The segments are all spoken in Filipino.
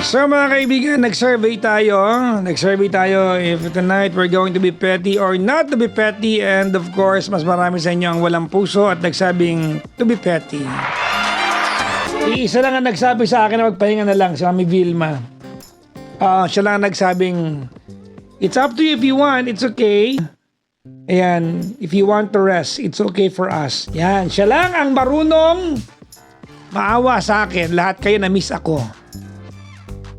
So mga kaibigan, nag-survey tayo. Nag-survey tayo if tonight we're going to be petty or not to be petty. And of course, mas marami sa inyo ang walang puso at nagsabing to be petty. Isa lang ang nagsabi sa akin na magpahinga na lang, si Mami Vilma. Siya lang ang nagsabing, it's up to you if you want, it's okay. Ayan, if you want to rest, it's okay for us. Yan, siya lang ang marunong maawa sa akin. Lahat kayo na-miss ako.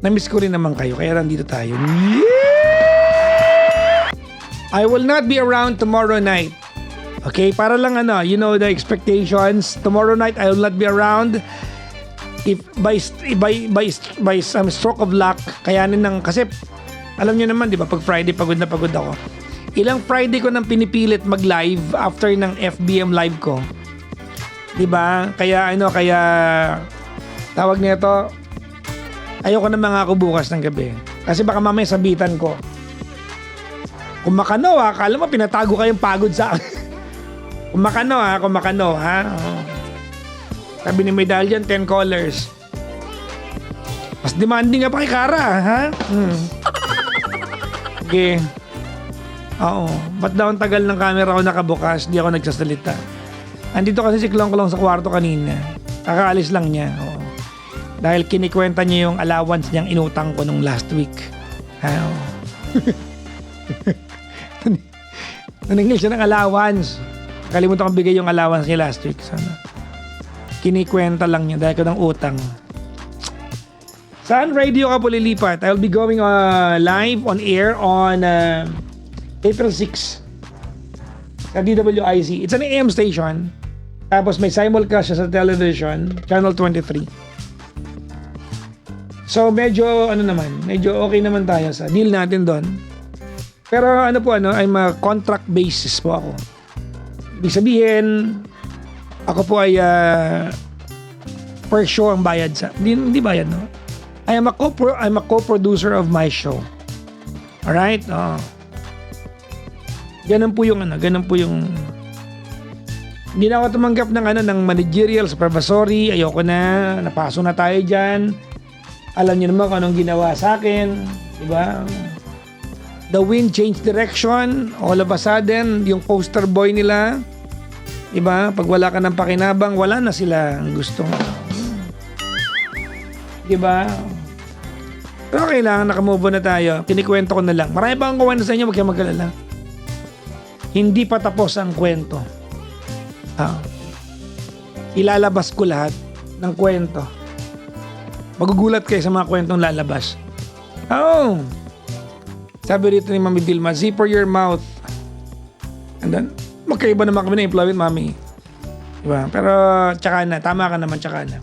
Na-miss ko rin naman kayo, kaya nandito tayo. Yeah! I will not be around tomorrow night. Okay, para lang you know the expectations. Tomorrow night, I will not be around. If by some stroke of luck, kayanin ng, kasi alam nyo naman, di ba, pag Friday, pagod na pagod ako. Ilang Friday ko nang pinipilit mag-live after ng FBM live ko. Di ba? Kaya tawag nito, ayoko na mga ako bukas ng gabi. Kasi baka mamaya sabitan ko. Kung makano akala mo pinatago kayong pagod sa akin. Kung makano ha. Sabi ni Medallion, 10 callers. Mas demanding nga pa kay Kara, ha? Okay. Oo. Ba't daw ang tagal ng camera ko nakabukas? Di ako nagsasalita. Andito kasi si Klong-Klong sa kwarto kanina. Kakaalis lang niya. Oo. Dahil kinikwenta niya yung allowance niyang inutang ko nung last week. Naningil siya ng allowance. Kalimutan kong bigay yung allowance niya last week. Sana. Kinikwenta lang niya dahil ko ng utang. Saan radio ka po lilipat? I'll be going live on air on April 6 sa DWIC. It's an AM station. Tapos may simulcast siya sa television, Channel 23. So medyo okay naman tayo sa deal natin doon. Pero I'm a contract basis po ako. Ibig sabihin, ako po ay per show ang bayad sa, hindi bayad, no? I'm a co-producer of my show. Alright? Ganun po yung hindi na ako tumanggap ng managerial supervisory. Ayoko na, napaso na tayo dyan. Alam niyo naman kung anong ginawa sa akin, di ba? The wind changed direction, all of a sudden, yung poster boy nila, di ba? Pag wala ka ng pakinabang, wala na sila ang gustong. Di ba? Pero kailangan nakamove on na tayo. Kinikwento ko na lang. Marami pa akong kwento sa inyo, wag kayong mag-alala. Hindi pa tapos ang kwento. Ilalabas ko lahat ng kwento. Magugulat kayo sa mga kwentong lalabas. Sabi rito ni Mami Dilma, zipper your mouth. And then, magkaiba naman kami na employment, Mami. Diba? Pero, tsaka na. Tama ka naman, tsaka na.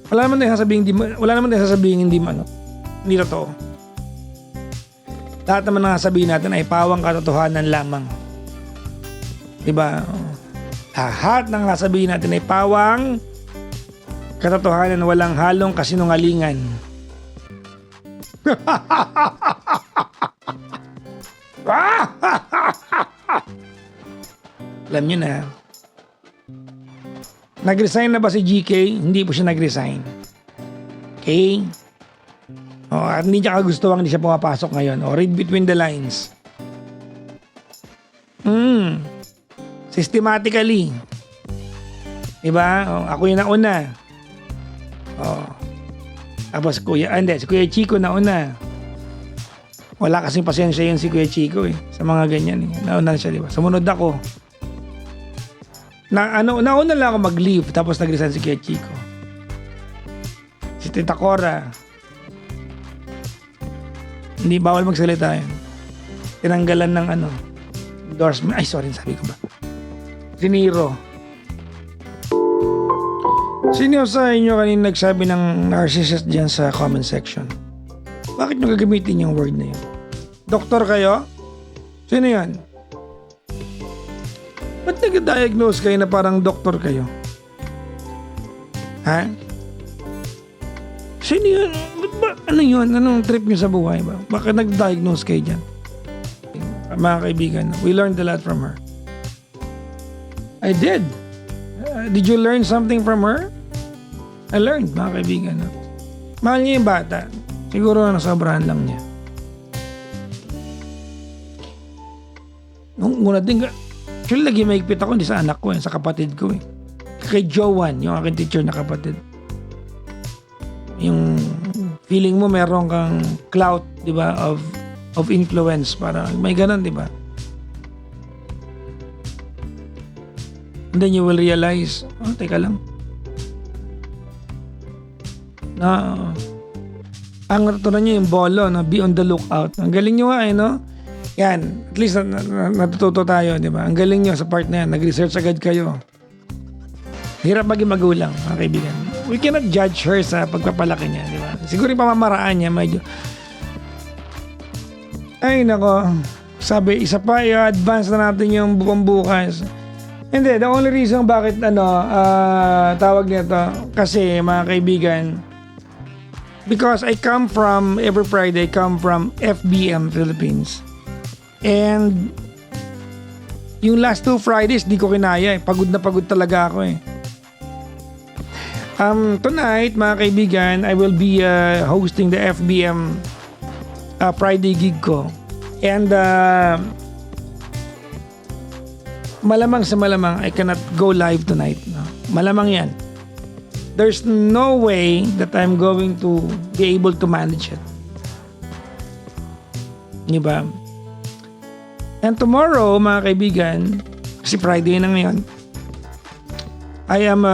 Wala naman tayo sasabihin hindi totoo. Lahat naman na sabihin natin ay pawang katotohanan lamang. Diba? Lahat ng sasabihin natin ay pawang katotohanan, walang halong kasinungalingan. Alam nyo na. Nag-resign na ba si GK? Hindi po siya nag-resign. Okay? At hindi niya kagustuhan, hindi siya pumapasok ngayon. Read between the lines. Systematically. Diba? Ako yung nauna. Tapos si Kuya Chico nauna. Wala kasing pasensya yun si Kuya Chico sa mga ganyan. Nauna siya, diba? Sumunod ako. Nauna lang ako mag-leave, tapos nag-resign si Kuya Chico. Si Tita Cora. Hindi bawal magsalita yun. Tinanggalan ng endorsement. Ay, sorry, sabi ko ba? Si Nero. Sino sa inyo kanina nagsabi ng narcissist dyan sa comment section? Bakit nyo gagamitin yung word na yun? Doktor kayo? Sino yan? Ba't nag-diagnose kayo na parang doktor kayo? Ha? Sino yun? Ano yun? Anong trip nyo sa buhay ba? Bakit nag-diagnose kayo dyan? Mga kaibigan, we learned a lot from her. I did. did you learn something from her? I learned, mga kaibigan. No? Mahal niya yung bata. Siguro nasobrahan lang niya. Nung una din, actually lagi maigpit ako, hindi sa anak ko, sa kapatid ko. Kay Joanne, yung aking teacher na kapatid. Yung feeling mo meron kang clout, di ba, of influence. Para may ganun, di ba? And then you will realize, teka lang. Ang natutunan nyo yung bolo, be on the lookout. Ang galing nyo nga no? Yan, at least natututo tayo, di ba? Ang galing nyo sa part na yan, nag-research agad kayo. Hirap maging magulang, mga kaibigan. We cannot judge her sa pagpapalaki niya, di ba? Siguro yung pamamaraan niya, medyo... Ay, nako. Sabi, isa pa, i-advance na natin yung bukas. Hindi, the only reason bakit tawag nito, kasi mga kaibigan, because I come from, every Friday, I come from FBM Philippines. And yung last 2 Fridays, di ko kinaya. Pagod na pagod talaga ako . Tonight, mga kaibigan, I will be hosting the FBM Friday gig ko. And malamang sa malamang, I cannot go live tonight. No? Malamang yan. There's no way that I'm going to be able to manage it. Diba? And tomorrow, mga kaibigan, kasi Friday na ngayon, I am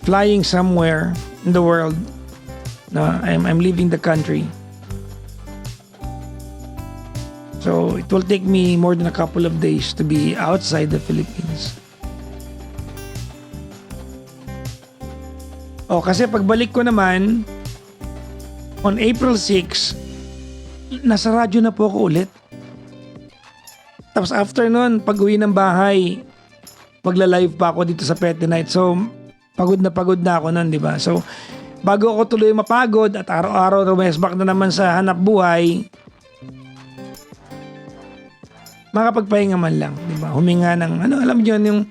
flying somewhere in the world. No, I'm leaving the country. So it will take me more than a couple of days to be outside the Philippines. Kasi pagbalik ko naman on April 6, nasa radyo na po ako ulit. Tapos after nun, pag-uwi ng bahay, magla-live pa ako dito sa Petty Night. So pagod na ako nun, di ba? So bago ako tuloy mapagod at araw-araw rumesbak na naman sa hanap buhay, makapagpahinga man lang, di ba? Huminga ng, alam niyo yung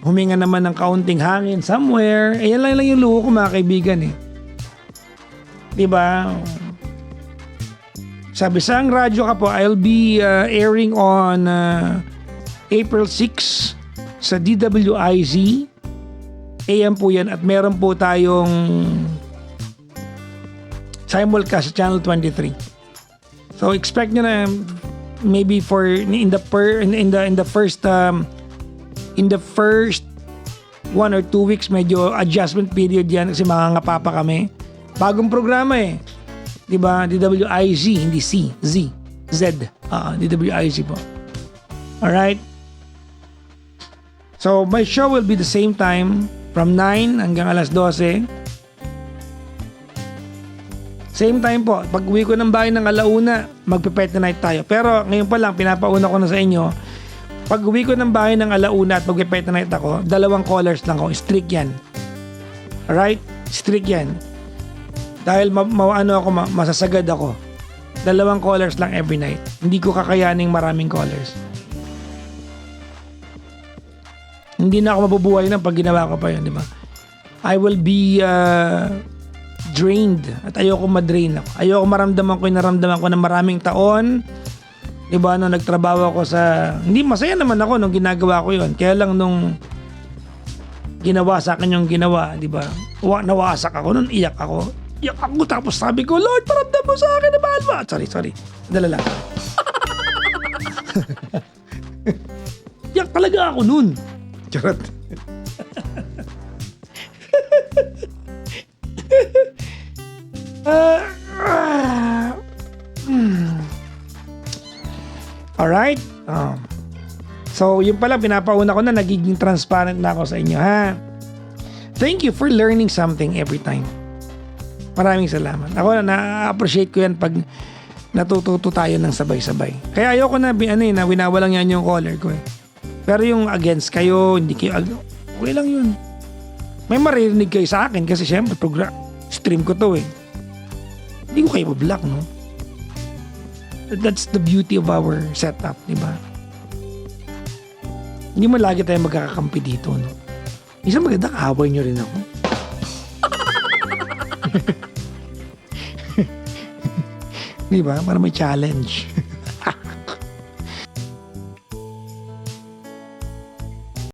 huminga naman ng kaunting hangin somewhere. Yan lang yung luho ko, mga kaibigan Di ba? Sabi sa ang radyo ka po, I'll be airing on April 6 sa DWIZ. AM po yan at meron po tayong simulcast sa Channel 23. So expect nyo na maybe for in the first 1 or 2 weeks medyo adjustment period yan kasi makangapa pa kami. Bagong programa Di ba? DWIZ, hindi C, Z. DWIZ po. Alright? So my show will be the same time from 9 hanggang alas 12. Same time po. Pag uwi ko ng bahay ng alauna, magpe-Petty Night tayo. Pero ngayon pa lang, pinapauna ko na sa inyo, pag uwi ko ng bahay ng alauna at magpe-Petty Night ako, 2 callers lang ako. Strict yan. Alright? Strict yan. Dahil masasagad ako. 2 callers lang every night. Hindi ko kakayaning maraming callers. Hindi na ako mabubuhay na pag ginawa ko pa yun, di ba? I will be drained at ayoko ma-drain ako. Ayoko maramdaman ko yung naramdaman ko ng maraming taon. Di ba? Nung nagtrabaho ako sa... Hindi, masaya naman ako nung ginagawa ko yun. Kaya lang nung ginawa sa akin yung ginawa, di ba? Nawasak ako, nung iyak ako. Iyak ako, tapos sabi ko, Lord, paramdam mo sa akin na mahal mo. Sorry. Dala lang. Iyak talaga ako nun. Charot. Alright. So, yun pala, pinapauna ko na, nagiging transparent na ako sa inyo, ha? Thank you for learning something every time. Maraming salamat. Ako na-appreciate ko yan pag natututo tayo ng sabay-sabay. Kaya ayoko na, winawalang yan yung caller ko Pero yung against kayo, hindi kayo, okay lang yun. May maririnig kayo sa akin kasi syempre, stream ko to Hindi ko kayo block, no? That's the beauty of our setup, di ba? Hindi mo lagi tayo magkakakampi dito, no? Isang maganda, kaaway nyo rin ako. Di ba? Para may challenge.